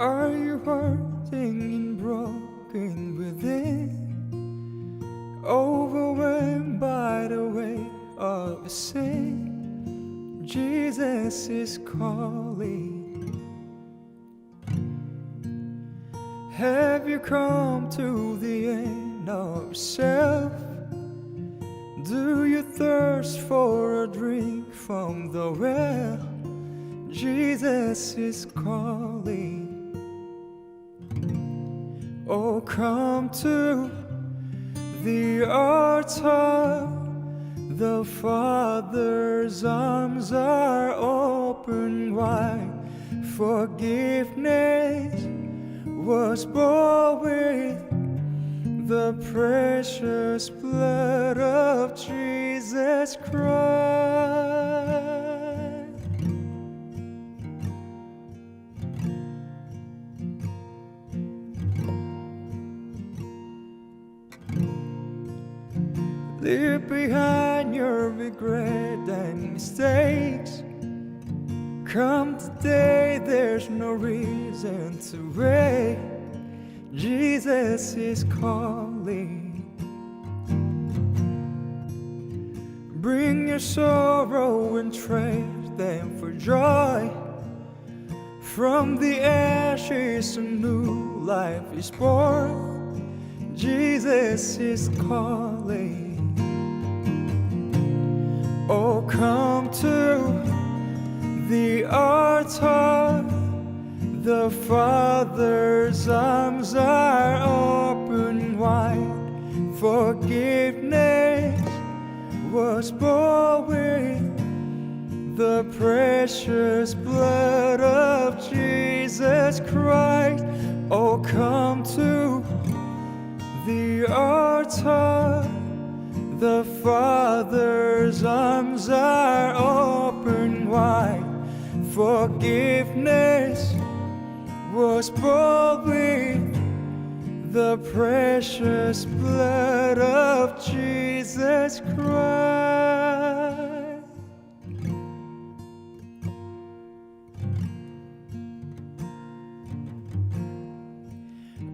Are you hurting and broken within? Overwhelmed by the weight of sin? Jesus is calling. Have you come to the end of yourself? Do you thirst for a drink from the well? Jesus is calling. Oh, come to the altar. The Father's arms are open wide. Forgiveness was bought with the precious blood of Jesus Christ. Leave behind your regret and mistakes. Come today, there's no reason to wait. Jesus is calling. Bring your sorrow and trade them for joy. From the ashes a new life is born. Jesus is calling. Oh, come to the altar. The Father's arms are open wide. Forgiveness was bought with the precious blood of Jesus Christ. Oh, come to the altar. The Father's arms are open wide. Forgiveness was bought with the precious blood of Jesus Christ.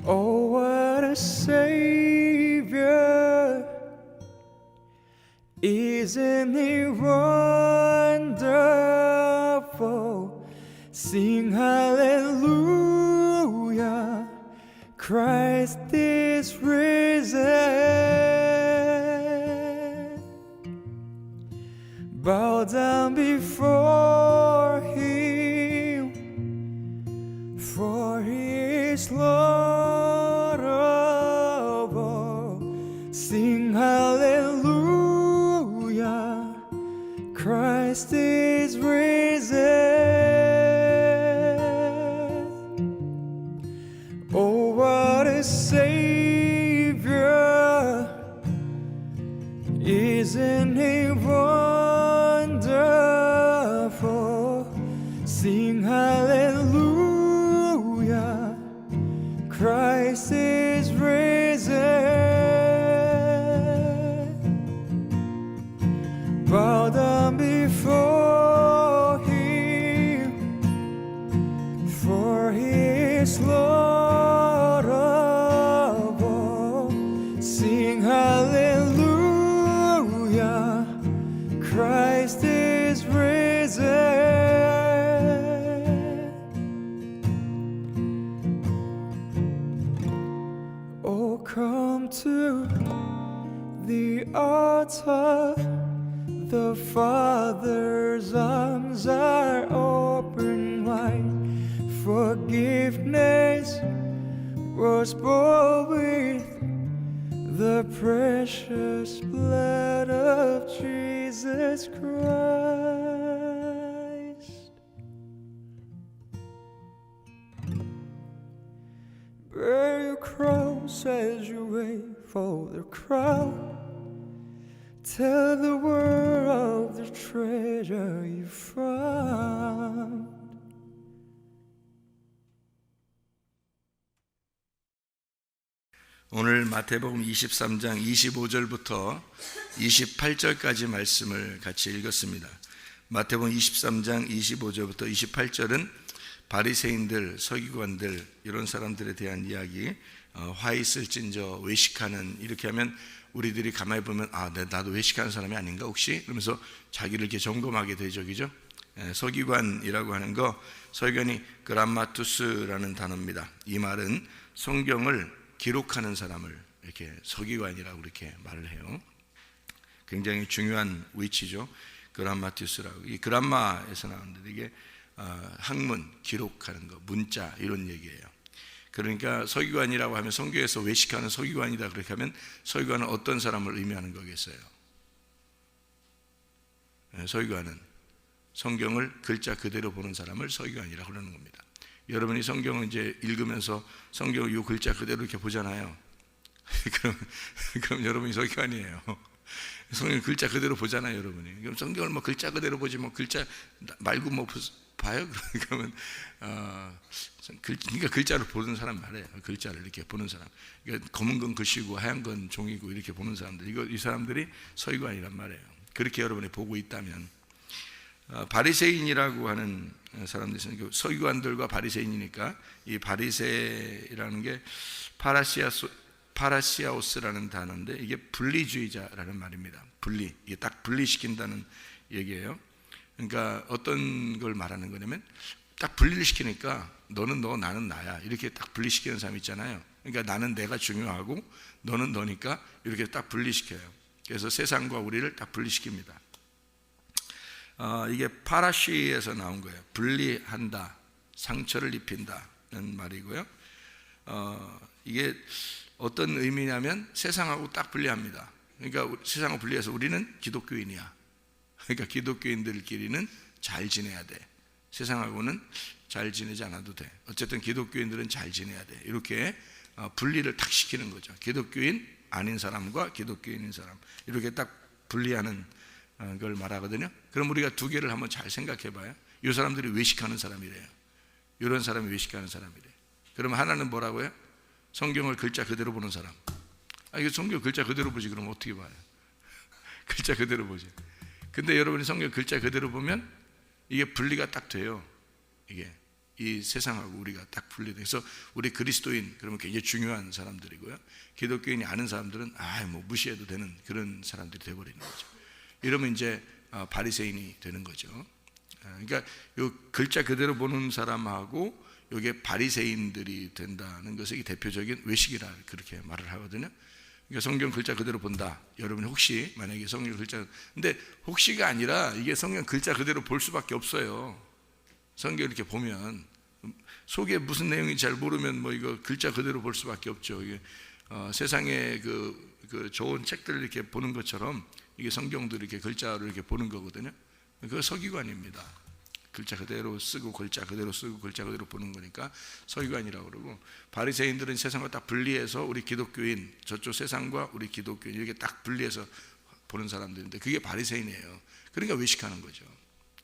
Oh, what a Savior! Isn't He wonderful? Sing hallelujah, Christ is risen. Bow down before Him, for He is Lord of all. Sing hallelujah, Christ is risen. Oh, what a Savior! Isn't He wonderful? Sing hallelujah, Christ is risen. Bow down before Him, for He is Lord of all. Sing hallelujah, Christ is risen. Oh, come to the altar. The Father's arms are open wide. Forgiveness was bought with the precious blood of Jesus Christ. Bear your cross as you wait for the crown. Tell the world the treasure you found. 오늘 마태복음 23장 25절부터 28절까지 말씀을 같이 읽었습니다. 마태복음 23장 25절부터 28절은 바리새인들, 서기관들 이런 사람들에 대한 이야기, 화 있을진저 외식하는, 이렇게 하면 우리들이 가만히 보면 나도 외식하는 사람이 아닌가 혹시? 그러면서 자기를 이렇게 점검하게 되죠, 그죠? 서기관이라고 하는 거, 서기관이 그람마투스라는 단어입니다. 이 말은 성경을 기록하는 사람을 이렇게 서기관이라고 이렇게 말을 해요. 굉장히 중요한 위치죠. 그람마투스라고. 이 그람마에서 나오는데 이게 학문, 기록하는 거, 문자 이런 얘기예요. 그러니까 서기관이라고 하면 성경에서 외식하는 서기관이다 그렇게 하면 서기관은 어떤 사람을 의미하는 거겠어요? 서기관은 성경을 글자 그대로 보는 사람을 서기관이라고 그러는 겁니다. 여러분이 성경을 이제 읽으면서 성경을 이 글자 그대로 이렇게 보잖아요. 그럼 여러분이 서기관이에요. 성경 글자 그대로 보잖아요, 여러분이. 그럼 성경을 뭐 글자 그대로 보지 뭐 글자 말고 뭐 봐요? 그러면 그러니까 글자를 보는 사람 말이에요. 글자를 이렇게 보는 사람. 그러니까 검은 건 글씨고 하얀 건 종이고 이렇게 보는 사람들. 이 사람들이 서기관이란 말이에요. 그렇게 여러분이 보고 있다면, 바리새인이라고 하는 사람들이 서기관들과 바리새인이니까 이 바리새라는 게 파라시아오스라는 단어인데 이게 분리주의자라는 말입니다. 이게 딱 분리시킨다는 얘기예요. 그러니까 어떤 걸 말하는 거냐면 딱 분리를 시키니까 너는 너, 나는 나야 이렇게 딱 분리시키는 사람 있잖아요. 그러니까 나는 내가 중요하고 너는 너니까 이렇게 딱 분리시켜요. 그래서 세상과 우리를 딱 분리시킵니다. 이게 파라시에서 나온 거예요. 분리한다, 상처를 입힌다는 말이고요. 이게 어떤 의미냐면 세상하고 딱 분리합니다. 그러니까 세상하고 분리해서 우리는 기독교인이야. 그러니까 기독교인들끼리는 잘 지내야 돼. 세상하고는 잘 지내지 않아도 돼. 어쨌든 기독교인들은 잘 지내야 돼. 이렇게 분리를 딱 시키는 거죠. 기독교인 아닌 사람과 기독교인인 사람 이렇게 딱 분리하는 걸 말하거든요. 그럼 우리가 두 개를 한번 잘 생각해 봐요. 이 사람들이 외식하는 사람이래요. 이런 사람이 외식하는 사람이래요. 그럼 하나는 뭐라고요? 성경을 글자 그대로 보는 사람. 이거 성경 글자 그대로 보지. 그럼 어떻게 봐요? 글자 그대로 보지. 근데 여러분이 성경 글자 그대로 보면 이게 분리가 딱 돼요. 이게 이 세상하고 우리가 딱 분리돼서 우리 그리스도인 그러면 굉장히 중요한 사람들이고요. 기독교인이 아는 사람들은 뭐 무시해도 되는 그런 사람들이 되어버리는 거죠. 이러면 이제 바리새인이 되는 거죠. 그러니까 요 글자 그대로 보는 사람하고 이게 바리새인들이 된다는 것이 대표적인 외식이라 그렇게 말을 하거든요. 그러니까 성경 글자 그대로 본다. 여러분이 혹시 만약에 성경 글자, 근데 혹시가 아니라 이게 성경 글자 그대로 볼 수밖에 없어요. 성경 이렇게 보면 속에 무슨 내용인지 잘 모르면 뭐 이거 글자 그대로 볼 수밖에 없죠. 이게 세상에 그 좋은 책들을 이렇게 보는 것처럼 이게 성경도 이렇게 글자로 이렇게 보는 거거든요. 그거 서기관입니다. 글자 그대로 쓰고 글자 그대로 쓰고 글자 그대로 보는 거니까 서기관이라고 그러고, 바리새인들은 세상과 딱 분리해서 우리 기독교인, 저쪽 세상과 우리 기독교인 이렇게 딱 분리해서 보는 사람들인데 그게 바리새인이에요. 그러니까 외식하는 거죠,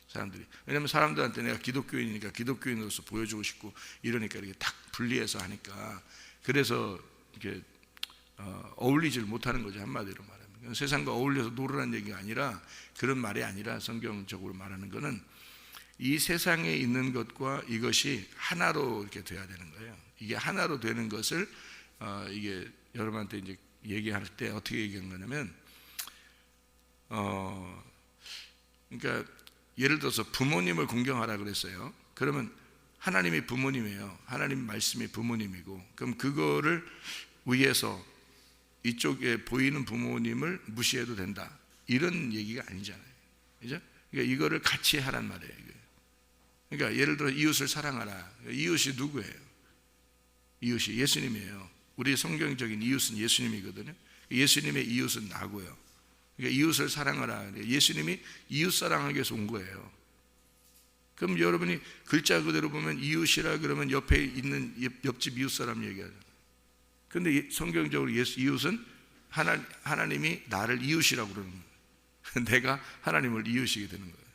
사람들이. 왜냐하면 사람들한테 내가 기독교인이니까 기독교인으로서 보여주고 싶고 이러니까 이렇게 딱 분리해서 하니까, 그래서 이렇게 어울리질 못하는 거죠, 한마디로 말하면. 세상과 어울려서 놀으라는 얘기가 아니라, 그런 말이 아니라 성경적으로 말하는 거는 이 세상에 있는 것과 이것이 하나로 이렇게 돼야 되는 거예요. 이게 하나로 되는 것을 이게 여러분한테 이제 얘기할 때 어떻게 얘기하는 거냐면, 그러니까 예를 들어서 부모님을 공경하라 그랬어요. 그러면 하나님이 부모님이에요. 하나님 말씀이 부모님이고, 그럼 그거를 위해서 이쪽에 보이는 부모님을 무시해도 된다, 이런 얘기가 아니잖아요. 그죠? 그러니까 이거를 같이 하란 말이에요. 그러니까 예를 들어 이웃을 사랑하라. 이웃이 누구예요? 이웃이 예수님이에요. 우리 성경적인 이웃은 예수님이거든요. 예수님의 이웃은 나고요. 그러니까 이웃을 사랑하라. 예수님이 이웃 사랑하기 위해서 온 거예요. 그럼 여러분이 글자 그대로 보면 이웃이라 그러면 옆에 있는 옆집 이웃 사람 얘기하잖아요. 그런데 성경적으로 이웃은 하나님이 나를 이웃이라고 그러는 거예요. 내가 하나님을 이웃이게 되는 거예요.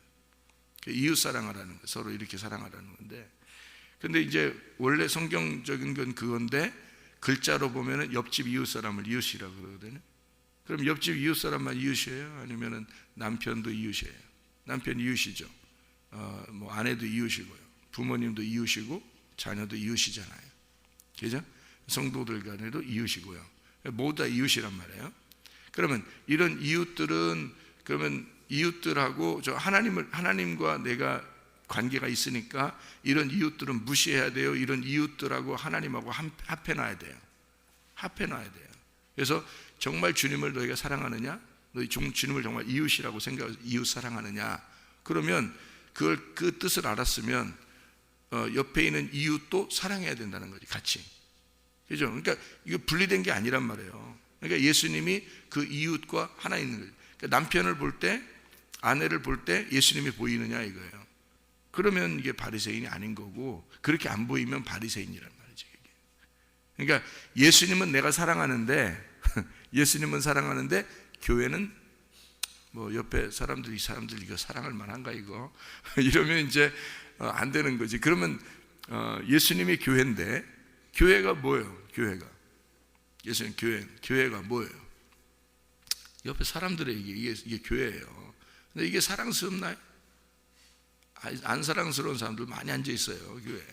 이웃 사랑하라는 거예요. 서로 이렇게 사랑하라는 건데, 근데 이제 원래 성경적인 건 그건데 글자로 보면은 옆집 이웃 사람을 이웃이라고 그러거든요. 그럼 옆집 이웃 사람만 이웃이에요? 아니면은 남편도 이웃이에요? 남편 이웃이죠. 뭐 아내도 이웃이고요. 부모님도 이웃이고 자녀도 이웃이잖아요. 그죠? 성도들 간에도 이웃이고요. 모두 다 이웃이란 말이에요. 그러면 이런 이웃들은, 그러면 이웃들하고 하나님과 내가 관계가 있으니까 이런 이웃들은 무시해야 돼요. 이런 이웃들하고 하나님하고 합해놔야 돼요. 합해놔야 돼요. 그래서 정말 주님을 너희가 사랑하느냐? 너희 주님을 정말 이웃이라고 생각해서 이웃 사랑하느냐? 그러면 그 뜻을 알았으면 옆에 있는 이웃도 사랑해야 된다는 거지, 같이. 그죠? 그러니까 이거 분리된 게 아니란 말이에요. 그러니까 예수님이 그 이웃과 하나 있는 거죠. 그러니까 남편을 볼 때, 아내를 볼 때 예수님이 보이느냐 이거예요. 그러면 이게 바리새인이 아닌 거고, 그렇게 안 보이면 바리새인이란 말이죠. 그러니까 예수님은 내가 사랑하는데 예수님은 사랑하는데 교회는 뭐 옆에 사람들, 이 사람들 이거 사랑할 만한가 이거 이러면 이제 안 되는 거지. 그러면 예수님이 교회인데 교회가 뭐예요? 교회가 예수님 교회가 뭐예요? 옆에 사람들에게 이게 교회예요. 근데 이게 사랑스럽나요? 안 사랑스러운 사람들 많이 앉아 있어요. 교회에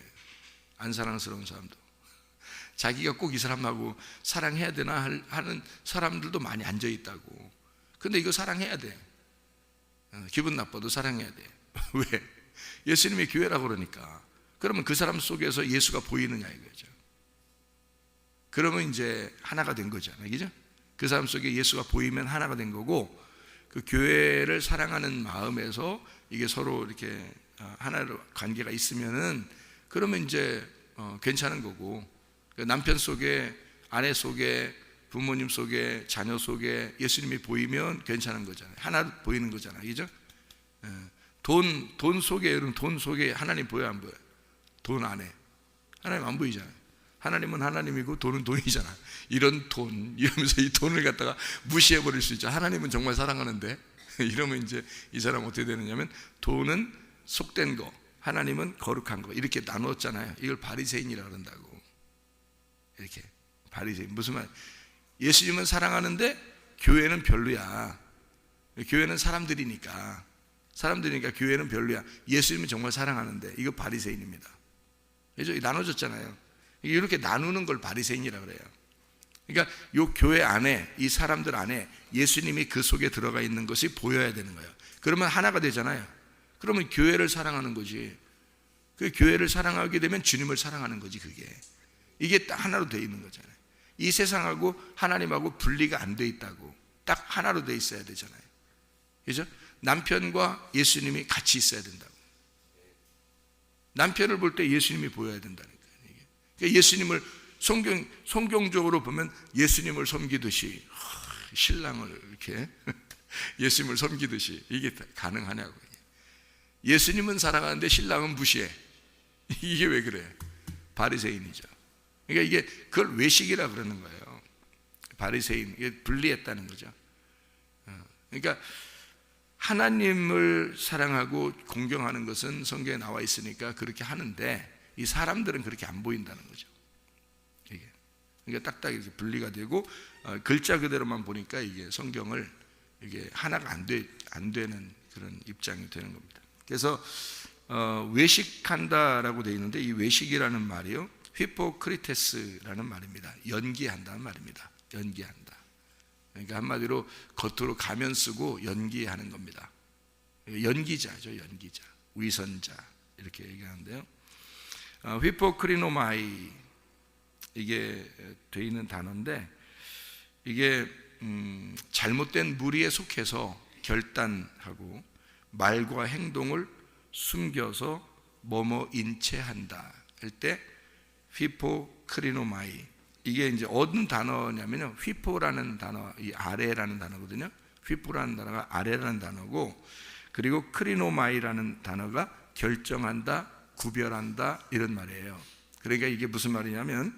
안 사랑스러운 사람도, 자기가 꼭 이 사람하고 사랑해야 되나 하는 사람들도 많이 앉아 있다고. 근데 이거 사랑해야 돼. 기분 나빠도 사랑해야 돼. 왜? 예수님이 교회라고 그러니까. 그러면 그 사람 속에서 예수가 보이느냐 이거죠. 그러면 이제 하나가 된 거잖아요. 그죠? 그 사람 속에 예수가 보이면 하나가 된 거고, 그 교회를 사랑하는 마음에서 이게 서로 이렇게 하나로 관계가 있으면은 그러면 이제 괜찮은 거고, 남편 속에, 아내 속에, 부모님 속에, 자녀 속에 예수님이 보이면 괜찮은 거잖아요. 하나 보이는 거잖아요. 그죠? 돈 속에, 여러분, 돈 속에 하나님 보여 안 보여요? 돈 안에 하나님 안 보이잖아요. 하나님은 하나님이고 돈은 돈이잖아. 이런 돈 이러면서 이 돈을 갖다가 무시해 버릴 수 있죠. 하나님은 정말 사랑하는데 이러면 이제 이 사람 어떻게 되느냐면, 돈은 속된 거, 하나님은 거룩한 거, 이렇게 나눴잖아요. 이걸 바리새인이라 그런다고. 이렇게 바리새인, 무슨 말? 예수님은 사랑하는데 교회는 별로야. 교회는 사람들이니까 교회는 별로야. 예수님은 정말 사랑하는데, 이거 바리새인입니다. 그죠? 나눠졌잖아요. 이렇게 나누는 걸 바리새인이라 그래요. 그러니까 이 교회 안에, 이 사람들 안에 예수님이 그 속에 들어가 있는 것이 보여야 되는 거예요. 그러면 하나가 되잖아요. 그러면 교회를 사랑하는 거지. 그 교회를 사랑하게 되면 주님을 사랑하는 거지. 이게 딱 하나로 되어 있는 거잖아요. 이 세상하고 하나님하고 분리가 안 돼 있다고. 딱 하나로 되어 있어야 되잖아요. 그죠? 남편과 예수님이 같이 있어야 된다고. 남편을 볼 때 예수님이 보여야 된다니까요. 그러니까 예수님을 성경적으로 보면 예수님을 섬기듯이, 신랑을 이렇게 예수님을 섬기듯이 이게 가능하냐고. 예수님은 사랑하는데 신랑은 무시해. 이게 왜 그래? 바리새인이죠. 그러니까 이게 그걸 외식이라 그러는 거예요. 바리새인, 이게 분리했다는 거죠. 그러니까 하나님을 사랑하고 공경하는 것은 성경에 나와 있으니까 그렇게 하는데, 이 사람들은 그렇게 안 보인다는 거죠. 이게. 그러니까 딱딱 이렇게 분리가 되고, 글자 그대로만 보니까 이게 성경을 이게 하나가 안 되는 그런 입장이 되는 겁니다. 그래서 외식한다라고 되어 있는데, 이 외식이라는 말이요, 히포크리테스라는 말입니다. 연기한다는 말입니다. 연기한다. 그러니까 한마디로 겉으로 가면 쓰고 연기하는 겁니다. 연기자죠, 연기자, 위선자 이렇게 얘기하는데요. 히포크리노마이, 이게 되어 있는 단어인데, 이게 잘못된 무리에 속해서 결단하고 말과 행동을 숨겨서 뭐뭐인 채 한다 할 때 히포크리노마이, 이게 이제 어떤 단어냐면요, 휘포라는 단어, 이 아래라는 단어거든요. 휘포라는 단어가 아래라는 단어고, 그리고 크리노마이라는 단어가 결정한다, 구별한다 이런 말이에요. 그러니까 이게 무슨 말이냐면,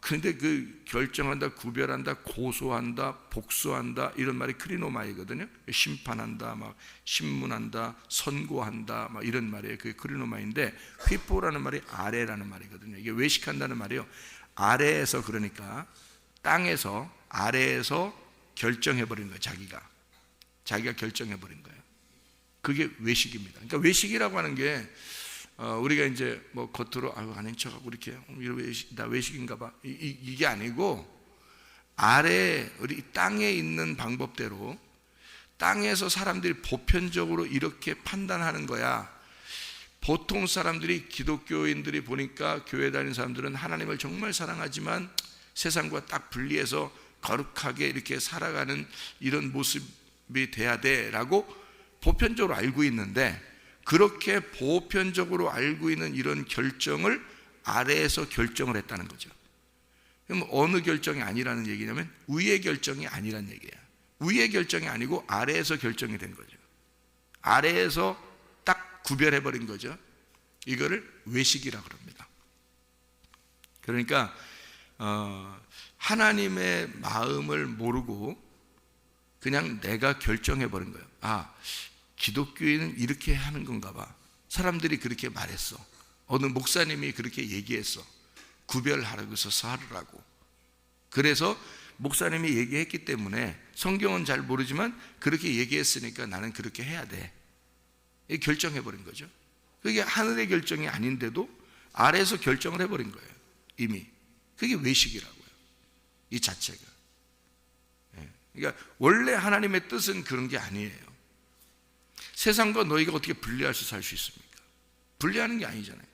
근데 그 결정한다, 구별한다, 고소한다, 복수한다 이런 말이 크리노마이거든요. 심판한다, 막 신문한다, 선고한다, 막 이런 말이에요. 그게 크리노마인데, 휘포라는 말이 아래라는 말이거든요. 이게 외식한다는 말이요, 아래에서, 그러니까 땅에서 아래에서 결정해버린 거예요. 자기가 결정해버린 거예요. 그게 외식입니다. 그러니까 외식이라고 하는 게 우리가 이제 뭐 겉으로 아닌 척하고 이렇게 나 외식인가 봐 이게 아니고 아래 우리 땅에 있는 방법대로 땅에서 사람들이 보편적으로 이렇게 판단하는 거야. 보통 사람들이 기독교인들이 보니까 교회 다니는 사람들은 하나님을 정말 사랑하지만 세상과 딱 분리해서 거룩하게 이렇게 살아가는 이런 모습이 돼야 돼라고 보편적으로 알고 있는데, 그렇게 보편적으로 알고 있는 이런 결정을 아래에서 결정을 했다는 거죠. 그럼 어느 결정이 아니라는 얘기냐면 위의 결정이 아니라는 얘기예요. 위의 결정이 아니고 아래에서 결정이 된 거죠. 아래에서 딱 구별해버린 거죠. 이거를 외식이라고 합니다. 그러니까 하나님의 마음을 모르고 그냥 내가 결정해버린 거예요. 기독교인은 이렇게 하는 건가 봐. 사람들이 그렇게 말했어. 어느 목사님이 그렇게 얘기했어. 구별하라고 해서 하라고. 그래서 목사님이 얘기했기 때문에 성경은 잘 모르지만 그렇게 얘기했으니까 나는 그렇게 해야 돼. 결정해버린 거죠. 그게 하늘의 결정이 아닌데도 아래에서 결정을 해버린 거예요. 이미. 그게 외식이라고요. 이 자체가. 그러니까 원래 하나님의 뜻은 그런 게 아니에요. 세상과 너희가 어떻게 분리해서 살 수 있습니까? 분리하는 게 아니잖아요.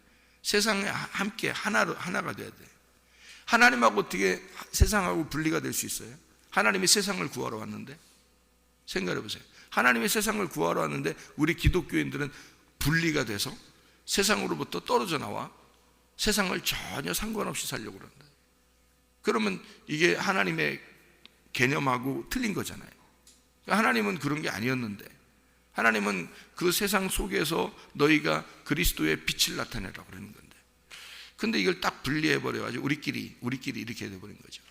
세상에 함께 하나가 돼야 돼. 하나님하고 어떻게 세상하고 분리가 될 수 있어요? 하나님이 세상을 구하러 왔는데, 생각해 보세요. 하나님이 세상을 구하러 왔는데 우리 기독교인들은 분리가 돼서 세상으로부터 떨어져 나와 세상을 전혀 상관없이 살려고 그런다. 그러면 이게 하나님의 개념하고 틀린 거잖아요. 하나님은 그런 게 아니었는데, 하나님은 그 세상 속에서 너희가 그리스도의 빛을 나타내라고 그러는 건데, 근데 이걸 딱 분리해버려가지고 우리끼리 이렇게 돼버린 거죠.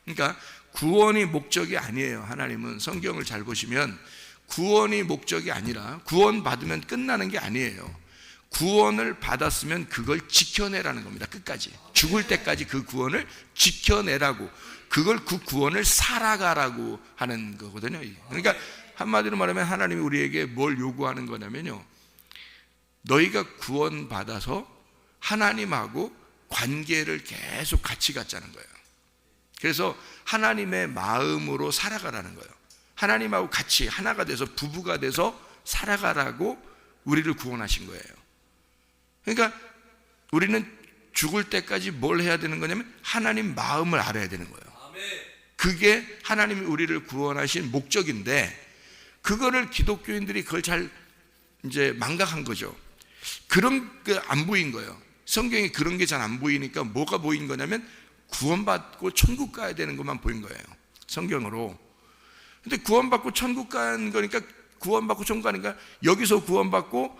그러니까 구원이 목적이 아니에요. 하나님은 성경을 잘 보시면 구원이 목적이 아니라, 구원 받으면 끝나는 게 아니에요. 구원을 받았으면 그걸 지켜내라는 겁니다. 끝까지 죽을 때까지 그 구원을 지켜내라고, 그 구원을 살아가라고 하는 거거든요. 그러니까 한마디로 말하면 하나님이 우리에게 뭘 요구하는 거냐면요, 너희가 구원 받아서 하나님하고 관계를 계속 같이 갖자는 거예요. 그래서 하나님의 마음으로 살아가라는 거예요. 하나님하고 같이 하나가 돼서 부부가 돼서 살아가라고 우리를 구원하신 거예요. 그러니까 우리는 죽을 때까지 뭘 해야 되는 거냐면 하나님 마음을 알아야 되는 거예요. 그게 하나님이 우리를 구원하신 목적인데, 그거를 기독교인들이 그걸 잘 이제 망각한 거죠. 그런 게 안 보인 거예요. 성경에 그런 게 잘 안 보이니까 뭐가 보인 거냐면 구원받고 천국 가야 되는 것만 보인 거예요. 성경으로. 근데 구원받고 천국 가는 거니까, 구원받고 천국 가니까 여기서 구원받고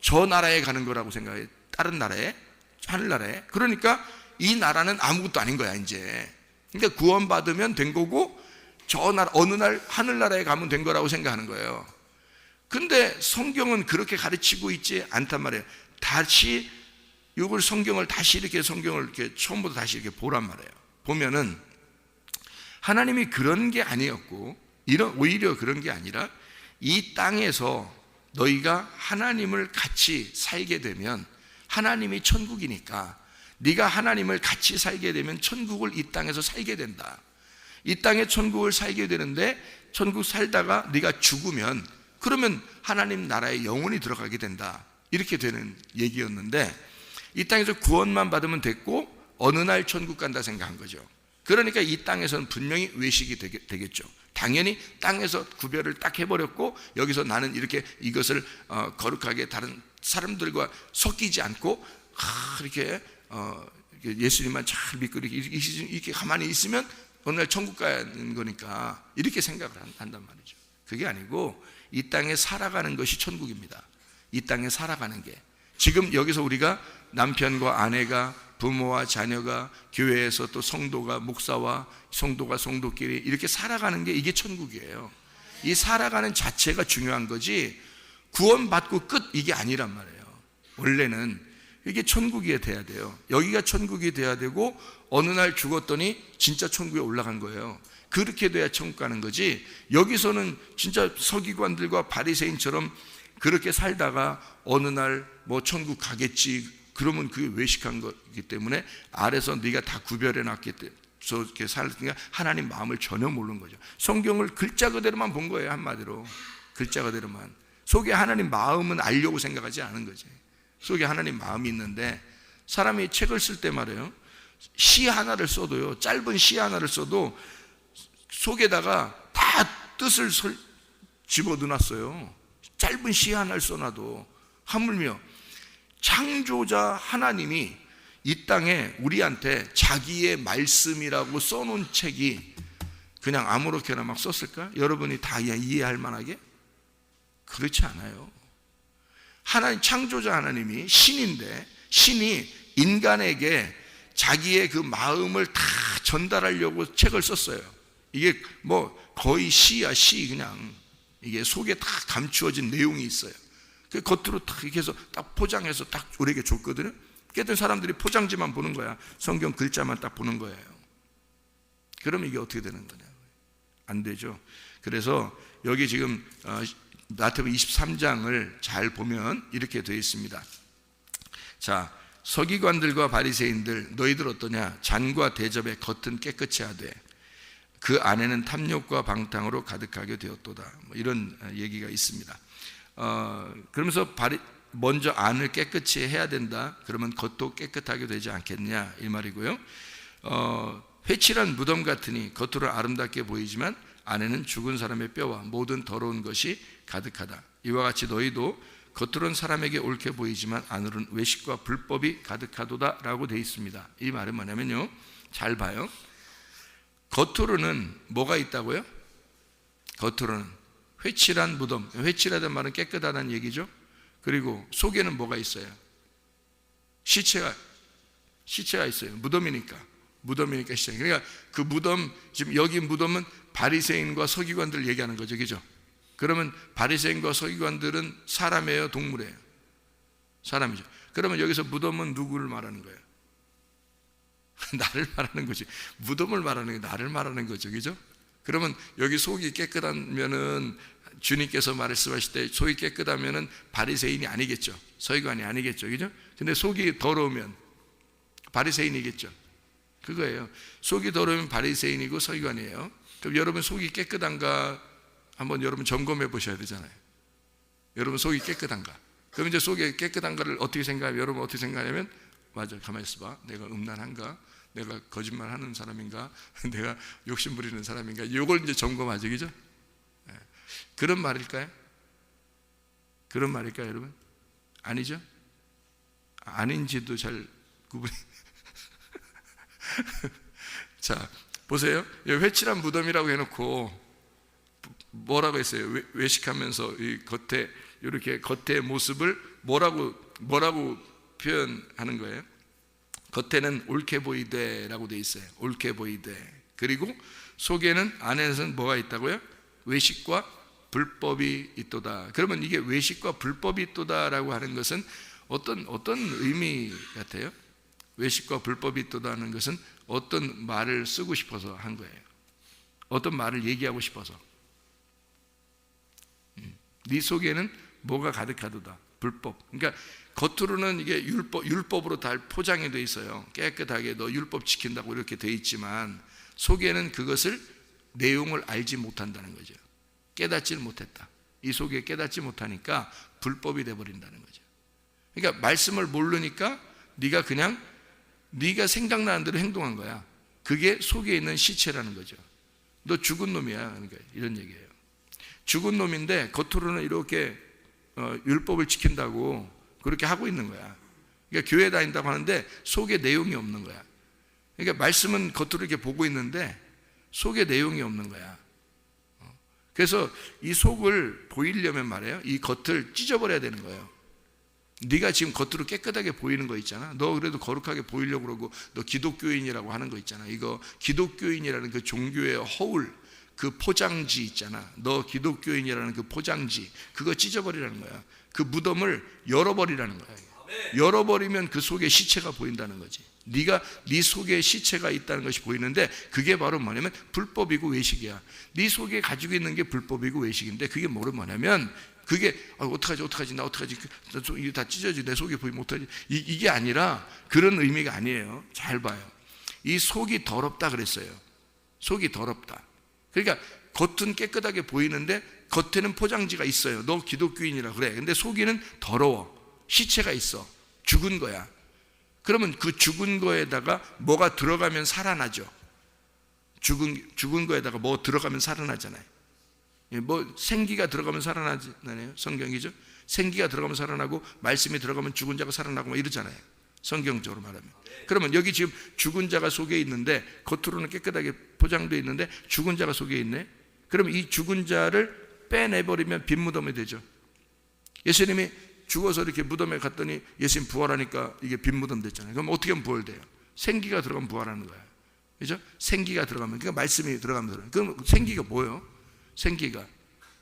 저 나라에 가는 거라고 생각해요. 다른 나라에, 하늘나라에. 그러니까 이 나라는 아무것도 아닌 거야 이제. 그러니까 구원받으면 된 거고 저 나라, 어느 날 하늘나라에 가면 된 거라고 생각하는 거예요. 근데 성경은 그렇게 가르치고 있지 않단 말이에요. 다시 이걸 성경을 이렇게 처음부터 다시 이렇게 보란 말이에요. 보면은 하나님이 그런 게 아니었고, 오히려 그런 게 아니라 이 땅에서 너희가 하나님을 같이 살게 되면, 하나님이 천국이니까 네가 하나님을 같이 살게 되면 천국을 이 땅에서 살게 된다. 이 땅에 천국을 살게 되는데, 천국 살다가 네가 죽으면 그러면 하나님 나라에 영원히 들어가게 된다. 이렇게 되는 얘기였는데, 이 땅에서 구원만 받으면 됐고 어느 날 천국 간다 생각한 거죠. 그러니까 이 땅에서는 분명히 외식이 되겠죠. 당연히 땅에서 구별을 딱 해버렸고, 여기서 나는 이렇게 이것을 거룩하게 다른 사람들과 섞이지 않고 이렇게 예수님만 잘 믿고 이렇게 가만히 있으면 어느 날 천국 가는 거니까 이렇게 생각을 한단 말이죠. 그게 아니고 이 땅에 살아가는 것이 천국입니다. 이 땅에 살아가는 게, 지금 여기서 우리가 남편과 아내가, 부모와 자녀가, 교회에서 또 성도가 목사와 성도가 성도끼리 이렇게 살아가는 게, 이게 천국이에요. 이 살아가는 자체가 중요한 거지 구원받고 끝 이게 아니란 말이에요. 원래는 이게 천국이 돼야 돼요. 여기가 천국이 돼야 되고 어느 날 죽었더니 진짜 천국에 올라간 거예요. 그렇게 돼야 천국 가는 거지, 여기서는 진짜 서기관들과 바리새인처럼 그렇게 살다가 어느 날 뭐 천국 가겠지 그러면 그게 외식한 거기 때문에 아래서 네가 다 구별해 놨기 때문에 이렇게 살니까 하나님 마음을 전혀 모르는 거죠. 성경을 글자 그대로만 본 거예요. 한마디로 글자 그대로만. 속에 하나님 마음은 알려고 생각하지 않은 거지. 속에 하나님 마음이 있는데 사람이 책을 쓸 때 말이에요, 시 하나를 써도요, 짧은 시 하나를 써도 속에다가 다 뜻을 집어넣어놨어요. 짧은 시 하나를 써놔도. 하물며 창조자 하나님이 이 땅에 우리한테 자기의 말씀이라고 써놓은 책이 그냥 아무렇게나 막 썼을까? 여러분이 다 이해할 만하게? 그렇지 않아요. 하나님, 창조자 하나님이 신인데, 신이 인간에게 자기의 그 마음을 다 전달하려고 책을 썼어요. 이게 뭐 거의 시야, 시. 그냥 이게 속에 다 감추어진 내용이 있어요. 그 겉으로 딱 이렇게 해서 딱 포장해서 딱 우리에게 줬거든요. 그랬더니 사람들이 포장지만 보는 거야. 성경 글자만 딱 보는 거예요. 그러면 이게 어떻게 되는 거냐? 안 되죠. 그래서 여기 지금 마태복음 23장을 잘 보면 이렇게 되어 있습니다. 자, 서기관들과 바리새인들, 너희들 어떠냐? 잔과 대접의 겉은 깨끗이 하되 그 안에는 탐욕과 방탕으로 가득하게 되었도다. 뭐 이런 얘기가 있습니다. 그러면서 먼저 안을 깨끗이 해야 된다. 그러면 겉도 깨끗하게 되지 않겠냐 이 말이고요. 회칠한 무덤 같으니 겉으로 아름답게 보이지만 안에는 죽은 사람의 뼈와 모든 더러운 것이 가득하다. 이와 같이 너희도 겉으로는 사람에게 옳게 보이지만 안으로는 외식과 불법이 가득하도다 라고 되어 있습니다. 이 말은 뭐냐면요, 잘 봐요. 겉으로는 뭐가 있다고요? 겉으로는 회칠한 무덤, 회칠하다는 말은 깨끗하다는 얘기죠. 그리고 속에는 뭐가 있어요? 시체가 있어요. 무덤이니까 시체. 그러니까 그 무덤, 지금 여기 무덤은 바리새인과 서기관들 얘기하는 거죠, 그죠? 그러면 바리새인과 서기관들은 사람이에요, 동물이에요? 사람이죠. 그러면 여기서 무덤은 누구를 말하는 거예요? 나를 말하는 거지. 무덤을 말하는 게 나를 말하는 거죠, 그죠? 그러면 여기 속이 깨끗하면은 주님께서 말씀하실 때 속이 깨끗하면은 바리새인이 아니겠죠, 서기관이 아니겠죠, 그죠? 근데 속이 더러우면 바리새인이겠죠. 그거예요. 속이 더러우면 바리새인이고 서기관이에요. 그럼 여러분 속이 깨끗한가 한번 여러분 점검해 보셔야 되잖아요. 여러분 속이 깨끗한가? 그럼 이제 속이 깨끗한가를 어떻게 생각하면, 여러분 어떻게 생각하냐면, 맞아, 가만히 있어봐. 내가 음란한가? 내가 거짓말하는 사람인가? 내가 욕심 부리는 사람인가? 이걸 이제 점검하죠, 그죠? 네. 그런 말일까요? 그런 말일까요, 여러분? 아니죠? 아닌지도 잘 구분이. 자, 보세요. 회칠한 무덤이라고 해놓고 뭐라고 했어요? 외식하면서 이 겉에 이렇게 겉의 모습을 뭐라고 표현하는 거예요? 겉에는 옳게 보이되라고 돼 있어요. 옳게 보이되. 그리고 속에는, 안에는 뭐가 있다고요? 외식과 불법이 있도다. 그러면 이게 외식과 불법이 있도다라고 하는 것은 어떤 의미 같아요? 외식과 불법이 있도다 하는 것은 어떤 말을 쓰고 싶어서 한 거예요. 어떤 말을 얘기하고 싶어서. 네 속에는 뭐가 가득하도다. 불법. 그러니까 겉으로는 이게 율법으로 다 포장이 돼 있어요. 깨끗하게 너 율법 지킨다고 이렇게 돼 있지만 속에는 그것을, 내용을 알지 못한다는 거죠. 깨닫지를 못했다. 이 속에 깨닫지 못하니까 불법이 돼버린다는 거죠. 그러니까 말씀을 모르니까 네가 그냥 네가 생각나는 대로 행동한 거야. 그게 속에 있는 시체라는 거죠. 너 죽은 놈이야. 그러니까 이런 얘기예요. 죽은 놈인데 겉으로는 이렇게 율법을 지킨다고 그렇게 하고 있는 거야. 그러니까 교회 다닌다고 하는데 속에 내용이 없는 거야. 그러니까 말씀은 겉으로 이렇게 보고 있는데 속에 내용이 없는 거야. 그래서 이 속을 보이려면 말이에요, 이 겉을 찢어버려야 되는 거예요. 네가 지금 겉으로 깨끗하게 보이는 거 있잖아. 너 그래도 거룩하게 보이려고 그러고 너 기독교인이라고 하는 거 있잖아. 이거 기독교인이라는 그 종교의 허울, 그 포장지 있잖아. 너 기독교인이라는 그 포장지, 그거 찢어버리라는 거야. 그 무덤을 열어버리라는 거야. 열어버리면 그 속에 시체가 보인다는 거지. 네가 네 속에 시체가 있다는 것이 보이는데 그게 바로 뭐냐면 불법이고 외식이야. 네 속에 가지고 있는 게 불법이고 외식인데 그게 뭐냐면 그게 어떡하지 나 어떡하지 이게 다 찢어지 내 속이 보이면 어떡하지 이게 아니라 그런 의미가 아니에요. 잘 봐요. 이 속이 더럽다 그랬어요. 속이 더럽다. 그러니까 겉은 깨끗하게 보이는데 겉에는 포장지가 있어요. 너 기독교인이라 그래. 근데 속에는 더러워. 시체가 있어. 죽은 거야. 그러면 그 죽은 거에다가 뭐가 들어가면 살아나죠. 죽은 거에다가 뭐 들어가면 살아나잖아요. 뭐 생기가 들어가면 살아나잖아요. 성경이죠. 생기가 들어가면 살아나고 말씀이 들어가면 죽은 자가 살아나고 뭐 이러잖아요. 성경적으로 말하면. 그러면 여기 지금 죽은 자가 속에 있는데 겉으로는 깨끗하게 포장되어 있는데 죽은 자가 속에 있네. 그러면 이 죽은 자를 빼내버리면 빈 무덤이 되죠. 예수님이 죽어서 이렇게 무덤에 갔더니 예수님 부활하니까 이게 빈 무덤 됐잖아요. 그럼 어떻게 하면 부활돼요? 생기가 들어가면 부활하는 거예요. 그죠? 생기가 들어가면, 그러니까 말씀이 들어가면 그럼 생기가 뭐예요? 생기가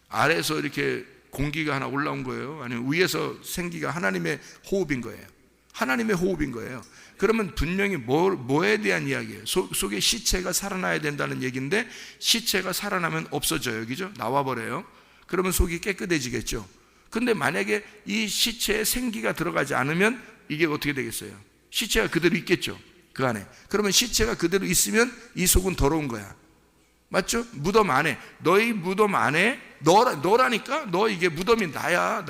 아래에서 이렇게 공기가 하나 올라온 거예요? 아니면 위에서 생기가 하나님의 호흡인 거예요? 하나님의 호흡인 거예요. 그러면 분명히 뭐에 대한 이야기예요? 속에 시체가 살아나야 된다는 얘기인데 시체가 살아나면 없어져요. 그죠? 나와버려요. 그러면 속이 깨끗해지겠죠. 근데 만약에 이 시체에 생기가 들어가지 않으면 이게 어떻게 되겠어요? 시체가 그대로 있겠죠. 그 안에. 그러면 시체가 그대로 있으면 이 속은 더러운 거야. 맞죠? 무덤 안에. 너희 무덤 안에 너라니까? 너 이게 무덤이 나야.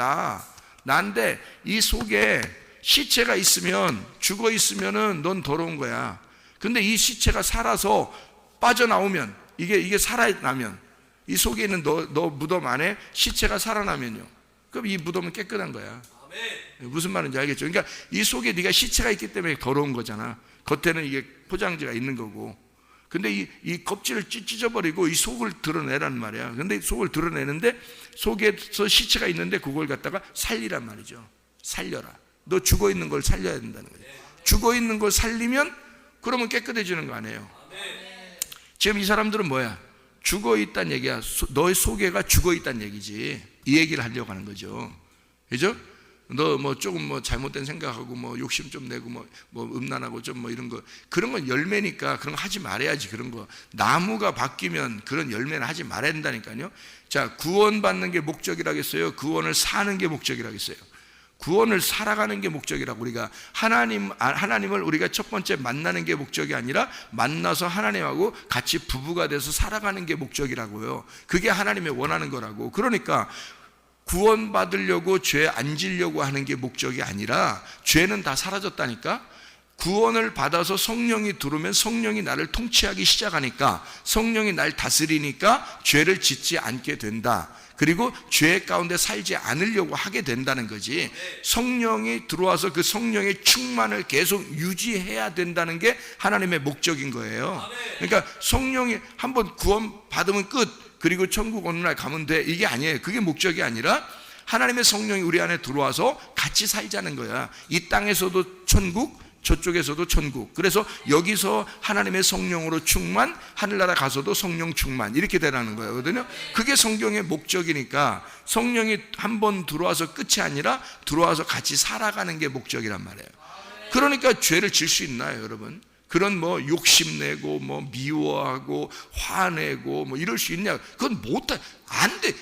나인데 이 속에 시체가 있으면 죽어 있으면은 넌 더러운 거야. 근데 이 시체가 살아서 빠져나오면 이게 살아나면 이 속에 있는 너 무덤 안에 시체가 살아나면요. 그럼 이 무덤은 깨끗한 거야. 무슨 말인지 알겠죠? 그러니까 이 속에 네가 시체가 있기 때문에 더러운 거잖아. 겉에는 이게 포장지가 있는 거고. 근데 이 껍질을 찢어버리고 이 속을 드러내란 말이야. 근데 속을 드러내는데 속에서 시체가 있는데 그걸 갖다가 살리란 말이죠. 살려라. 너 죽어 있는 걸 살려야 된다는 거예요. 죽어 있는 걸 살리면 그러면 깨끗해지는 거 아니에요. 지금 이 사람들은 뭐야? 죽어 있다는 얘기야. 너의 속에가 죽어 있다는 얘기지. 이 얘기를 하려고 하는 거죠. 그죠? 너 뭐 조금 뭐 잘못된 생각하고 뭐 욕심 좀 내고 뭐 음란하고 좀 뭐 이런 거 그런 건 열매니까 그런 거 하지 말아야지. 그런 거 나무가 바뀌면 그런 열매는 하지 말아야 된다니까요. 자, 구원받는 게 목적이라겠어요? 구원을 사는 게 목적이라겠어요? 구원을 살아가는 게 목적이라고. 우리가 하나님을 우리가 첫 번째 만나는 게 목적이 아니라 만나서 하나님하고 같이 부부가 돼서 살아가는 게 목적이라고요. 그게 하나님의 원하는 거라고. 그러니까 구원받으려고 죄 안 지려고 하는 게 목적이 아니라 죄는 다 사라졌다니까. 구원을 받아서 성령이 들어오면 성령이 나를 통치하기 시작하니까 성령이 날 다스리니까 죄를 짓지 않게 된다. 그리고 죄 가운데 살지 않으려고 하게 된다는 거지. 성령이 들어와서 그 성령의 충만을 계속 유지해야 된다는 게 하나님의 목적인 거예요. 그러니까 성령이 한번 구원 받으면 끝. 그리고 천국 어느 날 가면 돼. 이게 아니에요. 그게 목적이 아니라 하나님의 성령이 우리 안에 들어와서 같이 살자는 거야. 이 땅에서도 천국, 저쪽에서도 천국. 그래서 여기서 하나님의 성령으로 충만, 하늘나라 가서도 성령 충만, 이렇게 되라는 거거든요. 그게 성경의 목적이니까 성령이 한번 들어와서 끝이 아니라 들어와서 같이 살아가는 게 목적이란 말이에요. 그러니까 죄를 질 수 있나요, 여러분? 그런 뭐 욕심내고 뭐 미워하고 화내고 뭐 이럴 수 있냐? 그건 못해. 안 돼.